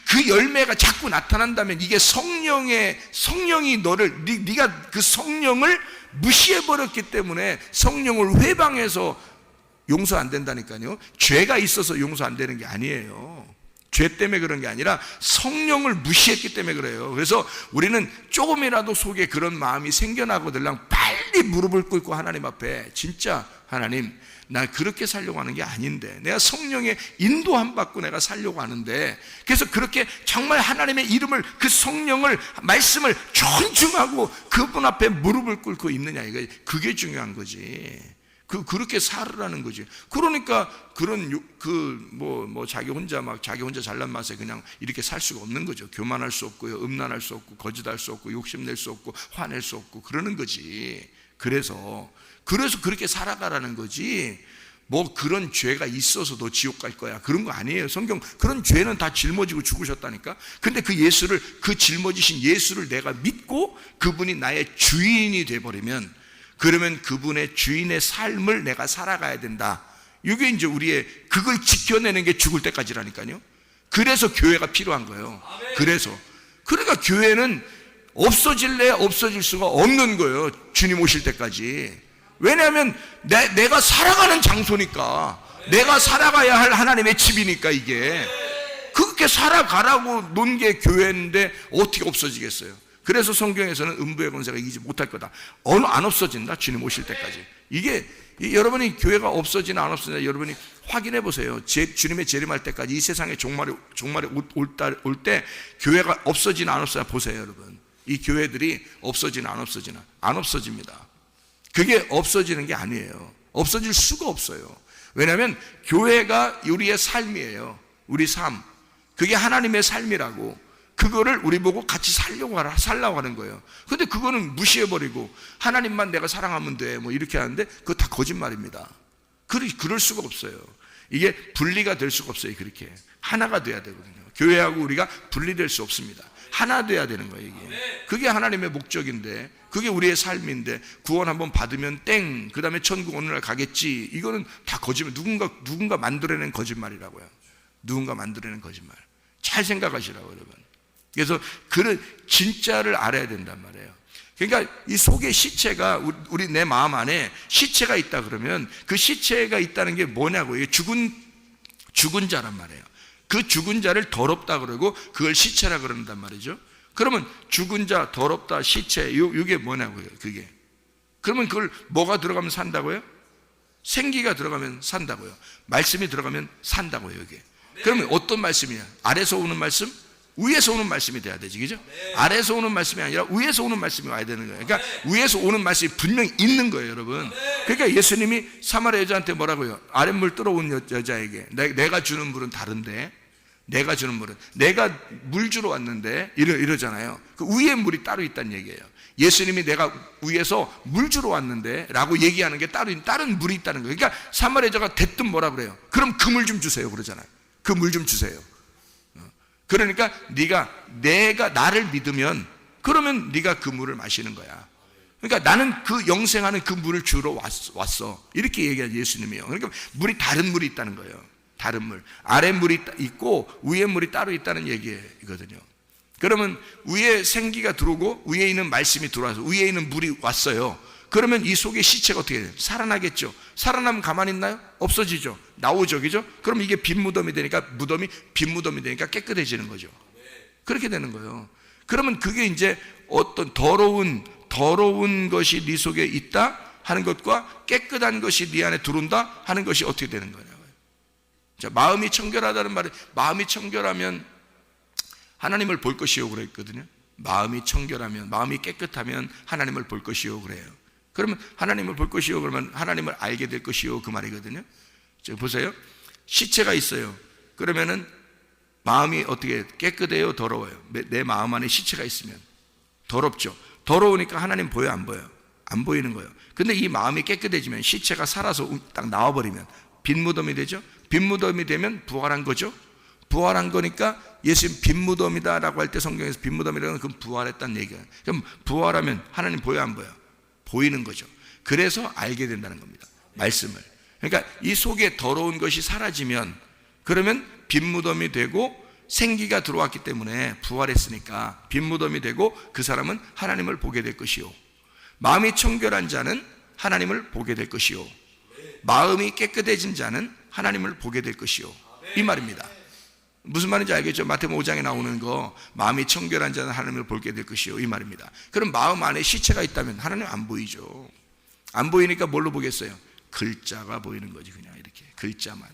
그 열매가 자꾸 나타난다면 이게 성령이 너를 네가 그 성령을 무시해 버렸기 때문에 성령을 회방해서 용서 안 된다니까요. 죄가 있어서 용서 안 되는 게 아니에요. 죄 때문에 그런 게 아니라 성령을 무시했기 때문에 그래요. 그래서 우리는 조금이라도 속에 그런 마음이 생겨나거들랑 빨리 무릎을 꿇고 하나님 앞에 진짜 하나님 나 그렇게 살려고 하는 게 아닌데 내가 성령의 인도함 받고 내가 살려고 하는데 그래서 그렇게 정말 하나님의 이름을 그 성령을 말씀을 존중하고 그분 앞에 무릎을 꿇고 있느냐 이거 그게 중요한 거지. 그렇게 살으라는 거지. 그러니까 그런 자기 혼자 잘난 맛에 그냥 이렇게 살 수가 없는 거죠. 교만할 수 없고요, 음란할 수 없고, 거짓할 수 없고, 욕심낼 수 없고, 화낼 수 없고 그러는 거지. 그래서 그렇게 살아가라는 거지. 뭐 그런 죄가 있어서 너 지옥 갈 거야 그런 거 아니에요. 성경 그런 죄는 다 짊어지고 죽으셨다니까. 근데 그 짊어지신 예수를 내가 믿고 그분이 나의 주인이 돼버리면 그러면 그분의 주인의 삶을 내가 살아가야 된다. 이게 이제 우리의 그걸 지켜내는 게 죽을 때까지라니까요. 그래서 교회가 필요한 거예요. 그러니까 교회는 없어질래 없어질 수가 없는 거예요. 주님 오실 때까지. 왜냐하면 내가 살아가는 장소니까, 내가 살아가야 할 하나님의 집이니까. 이게 그렇게 살아가라고 놓은 게 교회인데 어떻게 없어지겠어요? 그래서 성경에서는 음부의 권세가 이기지 못할 거다. 안 없어진다, 주님 오실 때까지. 이게 여러분이 교회가 없어지나 안 없어지나 여러분이 확인해 보세요. 주님의 재림할 때까지 이 세상의 종말이 올 때 교회가 없어지나 안 없어지나 보세요. 여러분, 이 교회들이 없어지나 안 없어지나. 안 없어집니다. 그게 없어지는 게 아니에요. 없어질 수가 없어요. 왜냐하면 교회가 우리의 삶이에요. 우리 삶, 그게 하나님의 삶이라고. 그거를 우리 보고 같이 살려고 하는 거예요. 근데 그거는 무시해버리고 하나님만 내가 사랑하면 돼 뭐 이렇게 하는데 그거 다 거짓말입니다. 그럴 수가 없어요. 이게 분리가 될 수가 없어요. 그렇게 하나가 돼야 되거든요. 교회하고 우리가 분리될 수 없습니다. 하나 돼야 되는 거예요. 이게 그게 하나님의 목적인데, 그게 우리의 삶인데, 구원 한번 받으면 땡, 그 다음에 천국 어느 날 가겠지, 이거는 다 거짓말. 누군가 만들어낸 거짓말이라고요. 누군가 만들어낸 거짓말. 잘 생각하시라고 여러분. 그래서 그런 진짜를 알아야 된단 말이에요. 그러니까 이 속에 시체가, 우리 내 마음 안에 시체가 있다 그러면 그 시체가 있다는 게 뭐냐고. 이게 죽은 자란 말이에요. 그 죽은 자를 더럽다 그러고 그걸 시체라 그런단 말이죠. 그러면 죽은 자, 더럽다, 시체, 이게 뭐냐고요. 그게. 그러면 그걸 뭐가 들어가면 산다고요? 생기가 들어가면 산다고요. 말씀이 들어가면 산다고요. 이게. 그러면 어떤 말씀이냐? 아래서 오는 말씀, 위에서 오는 말씀이 돼야 되지, 그죠? 아래에서 오는 말씀이 아니라 위에서 오는 말씀이 와야 되는 거예요. 그러니까 위에서 오는 말씀이 분명히 있는 거예요, 여러분. 그러니까 예수님이 사마리아 여자한테 뭐라고요? 아랫물 들어온 여자에게 내가 주는 물은 다른데, 내가 주는 물은, 내가 물 주러 왔는데 이러잖아요. 그 위에 물이 따로 있다는 얘기예요. 예수님이 내가 위에서 물 주러 왔는데 라고 얘기하는 게 다른 물이 있다는 거예요. 그러니까 사마리아 여자가 대뜸 뭐라 그래요? 그럼 그 물 좀 주세요 그러잖아요. 그 물 좀 주세요. 그러니까 내가 나를 믿으면, 그러면 네가 그 물을 마시는 거야. 그러니까 나는 그 영생하는 그 물을 주러 왔어. 이렇게 얘기하죠, 예수님이요. 그러니까 물이, 다른 물이 있다는 거예요. 다른 물. 아래 물이 있고 위에 물이 따로 있다는 얘기거든요. 그러면 위에 생기가 들어오고 위에 있는 말씀이 들어와서 위에 있는 물이 왔어요. 그러면 이 속에 시체가 어떻게 돼요? 살아나겠죠. 살아나면 가만히 있나요? 없어지죠. 나오죠, 그죠? 그럼 이게 빈 무덤이 되니까, 빈 무덤이 되니까 깨끗해지는 거죠. 그렇게 되는 거예요. 그러면 그게 이제 어떤 더러운 것이 네 속에 있다 하는 것과 깨끗한 것이 네 안에 들어온다 하는 것이 어떻게 되는 거냐고요. 자, 마음이 청결하다는 말은, 마음이 청결하면 하나님을 볼 것이요 그랬거든요. 마음이 청결하면, 마음이 깨끗하면 하나님을 볼 것이요 그래요. 그러면 하나님을 볼 것이요 그러면 하나님을 알게 될 것이요 그 말이거든요. 자, 보세요. 시체가 있어요. 그러면은 마음이 어떻게 깨끗해요, 더러워요? 내 마음 안에 시체가 있으면 더럽죠. 더러우니까 하나님 보여, 안 보여요? 안 보이는 거예요. 근데 이 마음이 깨끗해지면, 시체가 살아서 딱 나와버리면 빈 무덤이 되죠. 빈 무덤이 되면 부활한 거죠. 부활한 거니까 예수님 빈 무덤이다라고 할 때 성경에서 빈 무덤이라는 건 부활했다는 얘기예요. 그럼 부활하면 하나님 보여, 안 보여? 보이는 거죠. 그래서 알게 된다는 겁니다. 말씀을. 그러니까 이 속에 더러운 것이 사라지면, 그러면 빈 무덤이 되고 생기가 들어왔기 때문에, 부활했으니까 빈 무덤이 되고 그 사람은 하나님을 보게 될 것이요. 마음이 청결한 자는 하나님을 보게 될 것이요. 마음이 깨끗해진 자는 하나님을 보게 될 것이요. 이 말입니다. 무슨 말인지 알겠죠? 마태복음 5장에 나오는 거, 마음이 청결한 자는 하나님을 보게 될 것이요, 이 말입니다. 그럼 마음 안에 시체가 있다면 하나님 안 보이죠. 안 보이니까 뭘로 보겠어요? 글자가 보이는 거지. 그냥 이렇게 글자만.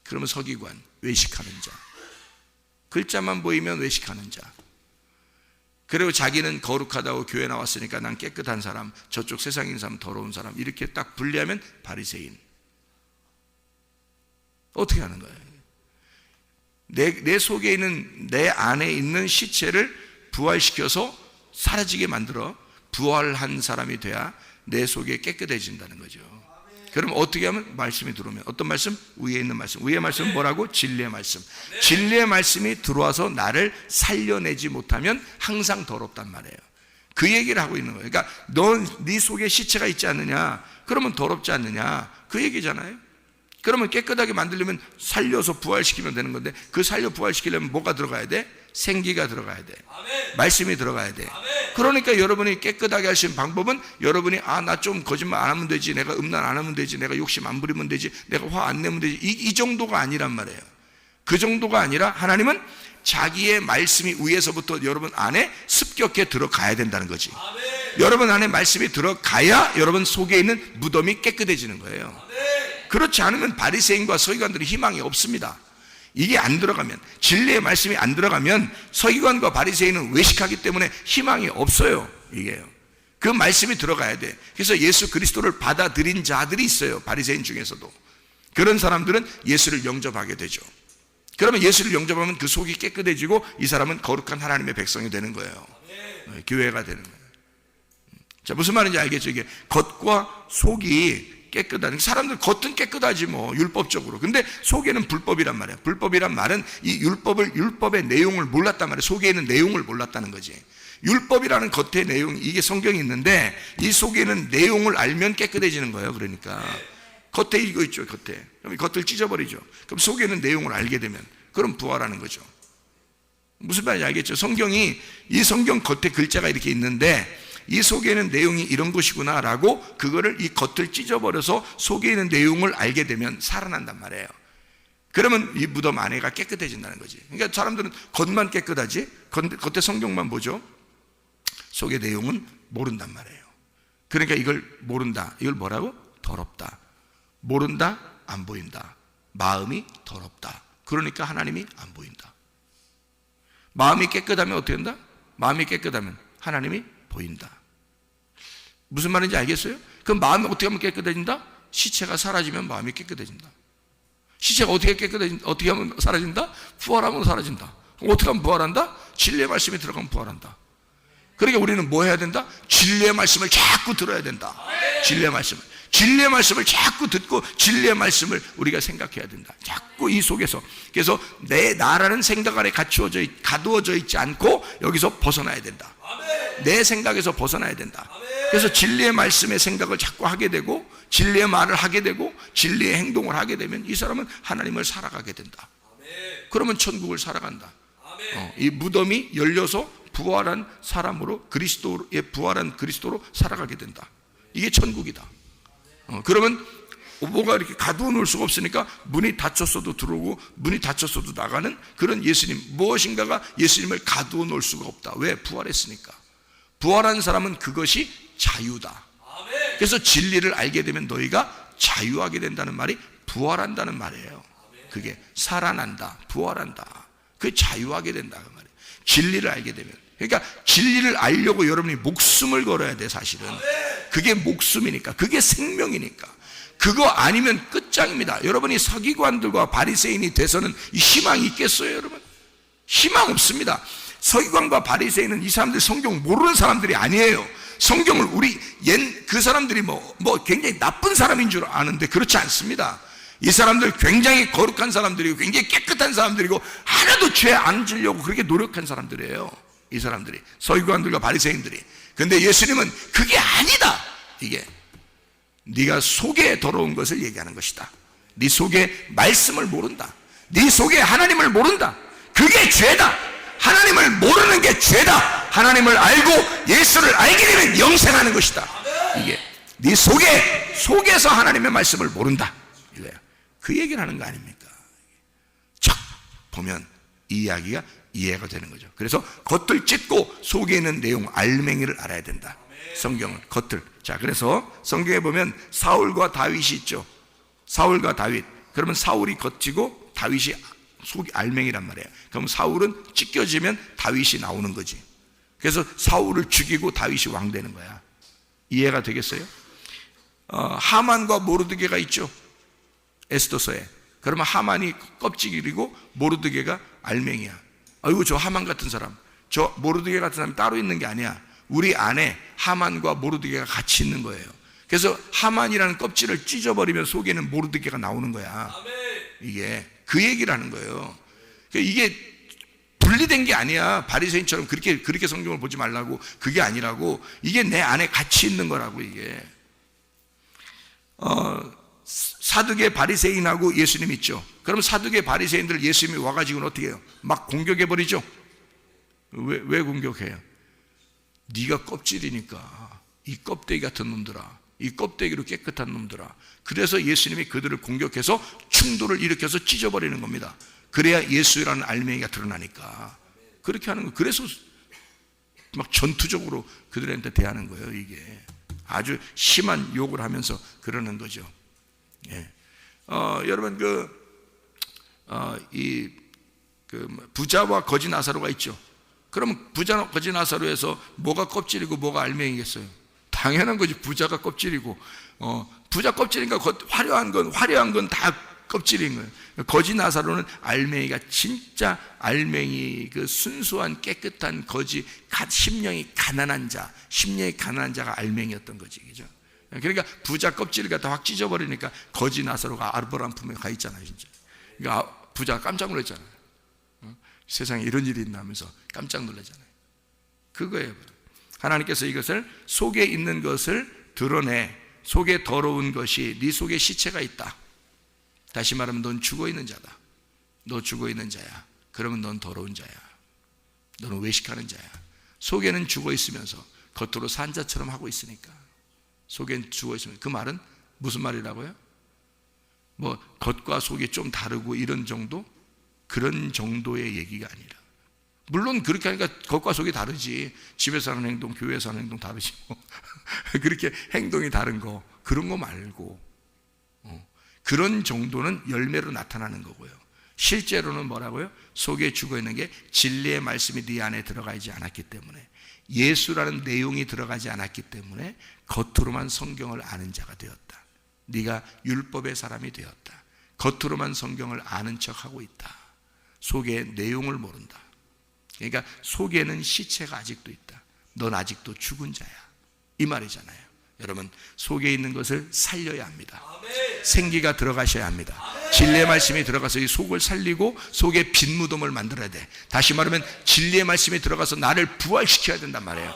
그러면 서기관, 외식하는 자. 글자만 보이면 외식하는 자. 그리고 자기는 거룩하다고 교회 나왔으니까 난 깨끗한 사람, 저쪽 세상인 사람 더러운 사람, 이렇게 딱 분리하면 바리새인. 어떻게 하는 거예요? 내 속에 있는, 내 안에 있는 시체를 부활시켜서 사라지게 만들어 부활한 사람이 돼야 내 속에 깨끗해진다는 거죠. 그럼 어떻게 하면? 말씀이 들어오면. 어떤 말씀? 위에 있는 말씀. 위의 말씀은 뭐라고? 진리의 말씀. 진리의 말씀이 들어와서 나를 살려내지 못하면 항상 더럽단 말이에요. 그 얘기를 하고 있는 거예요. 그러니까 네 속에 시체가 있지 않느냐? 그러면 더럽지 않느냐? 그 얘기잖아요. 그러면 깨끗하게 만들려면 살려서 부활시키면 되는 건데, 그 살려 부활시키려면 뭐가 들어가야 돼? 생기가 들어가야 돼. 말씀이 들어가야 돼. 그러니까 여러분이 깨끗하게 하시는 방법은, 여러분이 나 좀 거짓말 안 하면 되지, 내가 음란 안 하면 되지, 내가 욕심 안 부리면 되지, 내가 화 안 내면 되지, 이 정도가 아니란 말이에요. 그 정도가 아니라 하나님은 자기의 말씀이 위에서부터 여러분 안에 습격해 들어가야 된다는 거지. 여러분 안에 말씀이 들어가야 여러분 속에 있는 무덤이 깨끗해지는 거예요. 그렇지 않으면 바리새인과 서기관들이 희망이 없습니다. 이게 안 들어가면, 진리의 말씀이 안 들어가면 서기관과 바리새인은 외식하기 때문에 희망이 없어요. 이게요. 그 말씀이 들어가야 돼. 그래서 예수 그리스도를 받아들인 자들이 있어요. 바리새인 중에서도. 그런 사람들은 예수를 영접하게 되죠. 그러면 예수를 영접하면 그 속이 깨끗해지고 이 사람은 거룩한 하나님의 백성이 되는 거예요. 교회가 되는 거예요. 자, 무슨 말인지 알겠죠? 이게 겉과 속이 깨끗하니, 사람들 겉은 깨끗하지 뭐 율법적으로, 근데 속에는 불법이란 말이야. 불법이란 말은 이 율법의 내용을 몰랐단 말이야. 속에 있는 내용을 몰랐다는 거지. 율법이라는 겉의 내용, 이게 성경이 있는데 이 속에 있는 내용을 알면 깨끗해지는 거예요. 그러니까 겉에 이거 있죠. 겉에, 그럼 겉을 찢어버리죠. 그럼 속에 있는 내용을 알게 되면 그럼 부활하는 거죠. 무슨 말인지 알겠죠? 성경이, 이 성경 겉에 글자가 이렇게 있는데 이 속에 있는 내용이 이런 것이구나 라고, 그거를 이 겉을 찢어버려서 속에 있는 내용을 알게 되면 살아난단 말이에요. 그러면 이 무덤 안에가 깨끗해진다는 거지. 그러니까 사람들은 겉만 깨끗하지 겉에 성경만 보죠. 속의 내용은 모른단 말이에요. 그러니까 이걸 모른다. 이걸 뭐라고? 더럽다. 모른다, 안 보인다. 마음이 더럽다. 그러니까 하나님이 안 보인다. 마음이 깨끗하면 어떻게 된다? 마음이 깨끗하면 하나님이 보인다. 무슨 말인지 알겠어요? 그럼 마음이 어떻게 하면 깨끗해진다? 시체가 사라지면 마음이 깨끗해진다. 시체가 어떻게 하면 사라진다? 부활하면 사라진다. 그럼 어떻게 하면 부활한다? 진리의 말씀이 들어가면 부활한다. 그러니까 우리는 뭐 해야 된다? 진리의 말씀을 자꾸 들어야 된다. 진리의 말씀을 자꾸 듣고 진리의 말씀을 우리가 생각해야 된다. 자꾸 이 속에서. 그래서 나라는 생각 아래 가두어져 있지 않고 여기서 벗어나야 된다. 내 생각에서 벗어나야 된다. 그래서 진리의 말씀의 생각을 자꾸 하게 되고, 진리의 말을 하게 되고, 진리의 행동을 하게 되면 이 사람은 하나님을 살아가게 된다. 그러면 천국을 살아간다. 이 무덤이 열려서 부활한 사람으로, 그리스도의 부활한 그리스도로 살아가게 된다. 이게 천국이다. 그러면 뭐가 이렇게 가두어 놓을 수가 없으니까 문이 닫혔어도 들어오고 문이 닫혔어도 나가는 그런 예수님, 무엇인가가 예수님을 가두어 놓을 수가 없다. 왜? 부활했으니까. 부활한 사람은 그것이 자유다. 그래서 진리를 알게 되면 너희가 자유하게 된다는 말이 부활한다는 말이에요. 그게 살아난다, 부활한다. 그게 자유하게 된다 그 말이에요. 진리를 알게 되면. 그러니까 진리를 알려고 여러분이 목숨을 걸어야 돼. 사실은 그게 목숨이니까, 그게 생명이니까. 그거 아니면 끝장입니다. 여러분이 서기관들과 바리새인이 돼서는 이 희망이 있겠어요? 여러분, 희망 없습니다. 서기관과 바리새인은 이 사람들 성경 모르는 사람들이 아니에요. 성경을 그 사람들이 뭐 굉장히 나쁜 사람인 줄 아는데 그렇지 않습니다. 이 사람들 굉장히 거룩한 사람들이고 굉장히 깨끗한 사람들이고 하나도 죄 안 지려고 그렇게 노력한 사람들이에요. 이 사람들이, 서기관들과 바리새인들이. 근데 예수님은 그게 아니다. 이게 네가 속에 더러운 것을 얘기하는 것이다. 네 속에 말씀을 모른다. 네 속에 하나님을 모른다. 그게 죄다. 하나님을 모르는 게 죄다. 하나님을 알고 예수를 알게 되면 영생하는 것이다. 이게 네 속에서 하나님의 말씀을 모른다. 이거야. 그 얘기를 하는 거 아닙니까? 쫙 보면 이 이야기가 이해가 되는 거죠. 그래서 겉을 찢고 속에 있는 내용, 알맹이를 알아야 된다. 성경은 겉을. 자, 그래서 성경에 보면 사울과 다윗이 있죠. 사울과 다윗. 그러면 사울이 겉이고 다윗이 속이 알맹이란 말이에요. 그럼 사울은 찢겨지면 다윗이 나오는 거지. 그래서 사울을 죽이고 다윗이 왕 되는 거야. 이해가 되겠어요? 하만과 모르드게가 있죠. 에스더서에. 그러면 하만이 껍질이고 모르드게가 알맹이야. 아이고, 저 하만 같은 사람, 저 모르드게 같은 사람이 따로 있는 게 아니야. 우리 안에 하만과 모르드게가 같이 있는 거예요. 그래서 하만이라는 껍질을 찢어버리면 속에는 모르드게가 나오는 거야. 이게 그 얘기를 하는 거예요. 이게 분리된 게 아니야. 바리새인처럼 그렇게 성경을 보지 말라고. 그게 아니라고. 이게 내 안에 같이 있는 거라고. 이게 사두개 바리새인하고 예수님 있죠. 그럼 사두개 바리새인들 예수님이 와가지고는 어떻게 해요? 막 공격해버리죠. 왜 공격해요? 네가 껍질이니까, 이 껍데기 같은 놈들아, 이 껍데기로 깨끗한 놈들아. 그래서 예수님이 그들을 공격해서 충돌을 일으켜서 찢어버리는 겁니다. 그래야 예수라는 알맹이가 드러나니까 그렇게 하는 거예요. 그래서 막 전투적으로 그들한테 대하는 거예요. 이게 아주 심한 욕을 하면서 그러는 거죠. 예. 여러분 부자와 거지 나사로가 있죠. 그러면 부자 거지 나사로에서 뭐가 껍질이고 뭐가 알맹이겠어요? 당연한 거지. 부자가 껍질이고, 부자 껍질이니까 화려한 건 다 껍질인 거예요. 거지 나사로는 알맹이가 진짜 알맹이, 그 순수한 깨끗한 거지, 심령이 가난한 자가 알맹이였던 거지, 그죠? 그러니까 부자 껍질을 갖다 확 찢어버리니까 거지 나사로가 아르보람 품에 가 있잖아요, 진짜. 그러니까 부자가 깜짝 놀랐잖아요. 세상에 이런 일이 있나 하면서 깜짝 놀랐잖아요. 그거예요. 하나님께서 이것을 속에 있는 것을 드러내. 속에 더러운 것이 네 속에 시체가 있다. 다시 말하면 넌 죽어있는 자다. 너 죽어있는 자야. 그러면 넌 더러운 자야. 너는 외식하는 자야. 속에는 죽어있으면서 겉으로 산 자처럼 하고 있으니까. 속엔 죽어있으면, 그 말은 무슨 말이라고요? 뭐 겉과 속이 좀 다르고 이런 정도? 그런 정도의 얘기가 아니라, 물론 그렇게 하니까 겉과 속이 다르지. 집에서 하는 행동, 교회에서 하는 행동 다르지 뭐. 그렇게 행동이 다른 거, 그런 거 말고 그런 정도는 열매로 나타나는 거고요. 실제로는 뭐라고요? 속에 죽어있는 게 진리의 말씀이 네 안에 들어가지 않았기 때문에, 예수라는 내용이 들어가지 않았기 때문에 겉으로만 성경을 아는 자가 되었다. 네가 율법의 사람이 되었다. 겉으로만 성경을 아는 척하고 있다. 속에 내용을 모른다. 그러니까 속에는 시체가 아직도 있다. 넌 아직도 죽은 자야, 이 말이잖아요. 여러분, 속에 있는 것을 살려야 합니다. 생기가 들어가셔야 합니다. 진리의 말씀이 들어가서 이 속을 살리고 속에 빈 무덤을 만들어야 돼. 다시 말하면 진리의 말씀이 들어가서 나를 부활시켜야 된단 말이에요.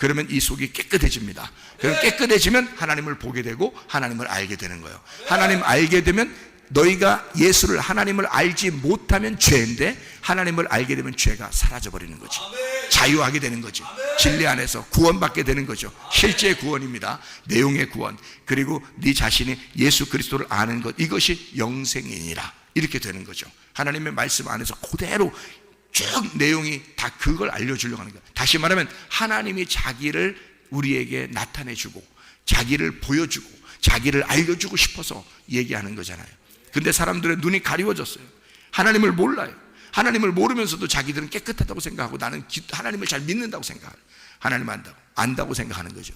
그러면 이 속이 깨끗해집니다. 그럼 깨끗해지면 하나님을 보게 되고 하나님을 알게 되는 거예요. 하나님 알게 되면, 너희가 예수를, 하나님을 알지 못하면 죄인데 하나님을 알게 되면 죄가 사라져버리는 거지. 자유하게 되는 거지. 진리 안에서 구원받게 되는 거죠. 실제의 구원입니다. 내용의 구원. 그리고 네 자신이 예수 그리스도를 아는 것, 이것이 영생이니라, 이렇게 되는 거죠. 하나님의 말씀 안에서 그대로 쭉 내용이 다 그걸 알려주려고 하는 거예요. 다시 말하면 하나님이 자기를 우리에게 나타내주고 자기를 보여주고 자기를 알려주고 싶어서 얘기하는 거잖아요. 근데 사람들의 눈이 가리워졌어요. 하나님을 몰라요. 하나님을 모르면서도 자기들은 깨끗하다고 생각하고 나는 하나님을 잘 믿는다고 생각해요. 하나님 안다고 생각하는 거죠.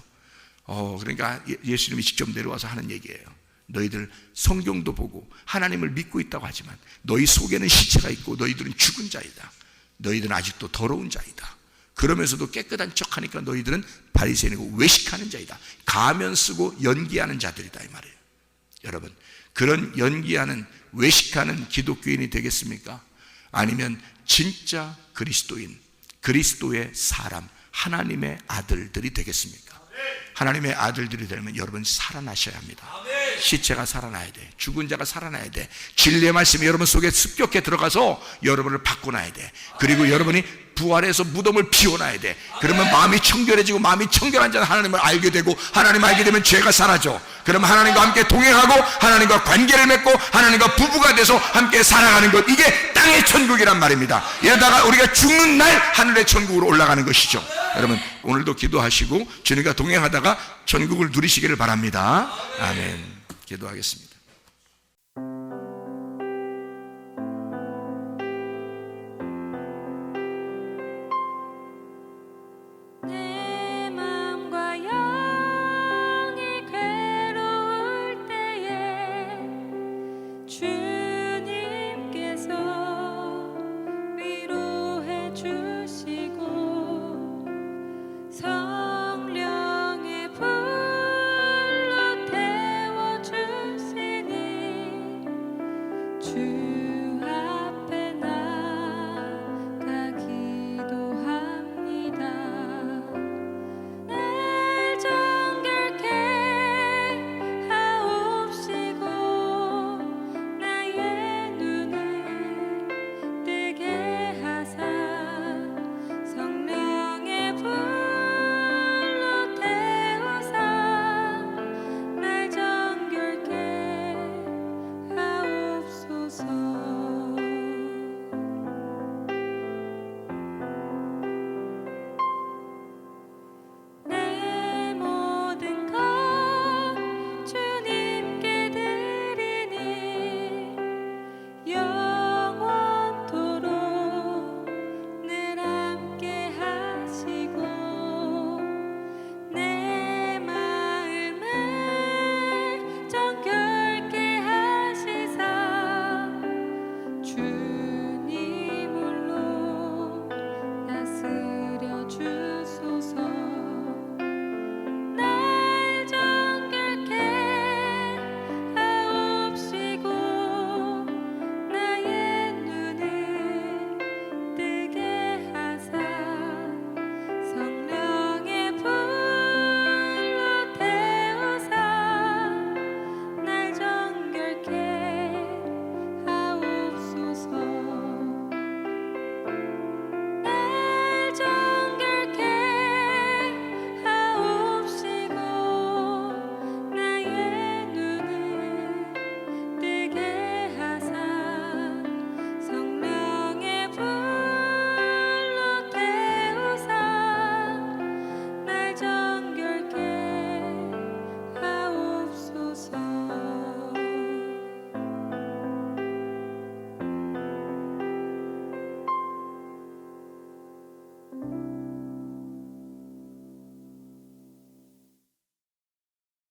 그러니까 예수님이 직접 내려와서 하는 얘기예요. 너희들 성경도 보고 하나님을 믿고 있다고 하지만 너희 속에는 시체가 있고 너희들은 죽은 자이다. 너희들은 아직도 더러운 자이다. 그러면서도 깨끗한 척하니까 너희들은 바리새인이고 외식하는 자이다. 가면 쓰고 연기하는 자들이다, 이 말이에요. 여러분, 그런 연기하는, 외식하는 기독교인이 되겠습니까? 아니면 진짜 그리스도인, 그리스도의 사람, 하나님의 아들들이 되겠습니까? 하나님의 아들들이 되면 여러분 살아나셔야 합니다. 시체가 살아나야 돼. 죽은 자가 살아나야 돼. 진리의 말씀이 여러분 속에 습격해 들어가서 여러분을 바꿔놔야 돼. 그리고 여러분이 부활해서 무덤을 비워놔야 돼. 그러면 마음이 청결해지고, 마음이 청결한 자는 하나님을 알게 되고, 하나님 알게 되면 죄가 사라져. 그러면 하나님과 함께 동행하고 하나님과 관계를 맺고 하나님과 부부가 돼서 함께 살아가는 것, 이게 땅의 천국이란 말입니다. 이러다가 우리가 죽는 날 하늘의 천국으로 올라가는 것이죠. 여러분, 오늘도 기도하시고 주님과 동행하다가 천국을 누리시기를 바랍니다. 아멘. 기도하겠습니다.